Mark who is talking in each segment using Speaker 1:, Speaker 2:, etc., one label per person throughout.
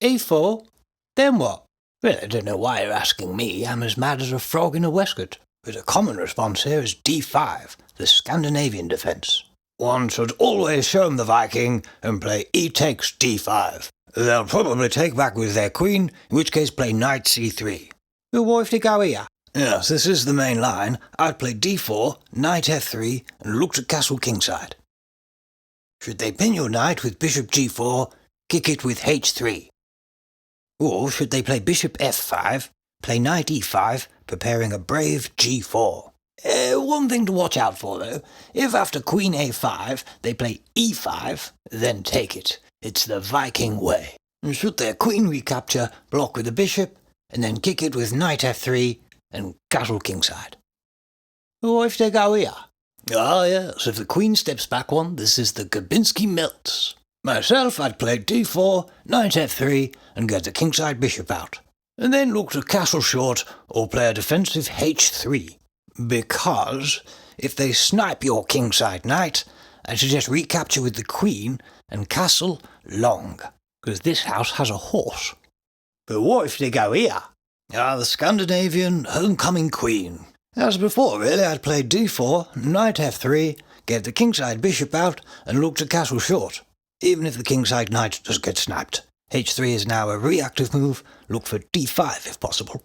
Speaker 1: e4, then what? Well, I don't know why you're asking me. I'm as mad as a frog in a waistcoat. But a common response here is d5, the Scandinavian defence. One should always show them the Viking and play e takes d5. They'll probably take back with their queen, in which case play knight c3. What if they go here? Yes, this is the main line. I'd play d4, knight f3, and look to castle kingside. Should they pin your knight with bishop g4, kick it with h3. Or should they play bishop f5, play knight e5, preparing a brave g4. One thing to watch out for though, if after queen a5 they play e5, then take it. It's the Viking way. And should their queen recapture, block with the bishop, and then kick it with knight f3 and castle kingside. Or if they go here? Ah yes, if the queen steps back one, this is the Gubinsky Melts. Myself, I'd play d4, knight f3, and get the kingside bishop out. And then look to castle short or play a defensive h3. Because if they snipe your kingside knight, I suggest recapture with the queen and castle long, because this house has a horse. But what if they go here? Ah, the Scandinavian homecoming queen. As before really, I'd play d4, knight f3, get the kingside bishop out and look to castle short. Even if the kingside knight does get sniped. h3 is now a reactive move, look for d5 if possible.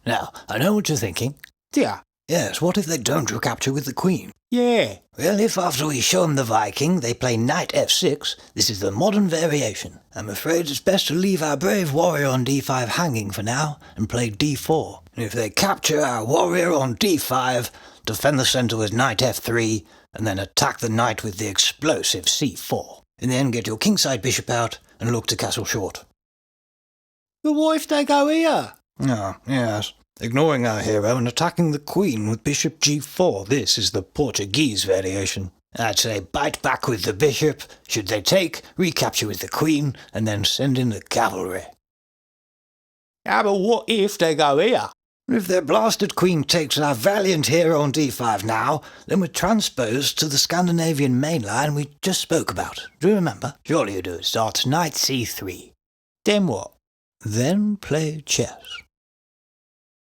Speaker 1: Now, I know what you're thinking. Yeah. Yes, what if they don't recapture with the queen? Yeah. Well, if after we show them the Viking, they play knight f6, this is the modern variation. I'm afraid it's best to leave our brave warrior on d5 hanging for now, and play d4. And if they capture our warrior on d5, defend the centre with knight f3, and then attack the knight with the explosive c4. And then get your kingside bishop out, and look to castle short. But what if they go here? Ah, yes. Ignoring our hero and attacking the queen with bishop g4. This is the Portuguese variation. I'd say bite back with the bishop. Should they take, recapture with the queen, and then send in the cavalry. Yeah, but what if they go here? If their blasted queen takes our valiant hero on d5 now, then we're transposed to the Scandinavian mainline we just spoke about. Do you remember? Surely you do. It starts knight c3. Then what? Then play chess.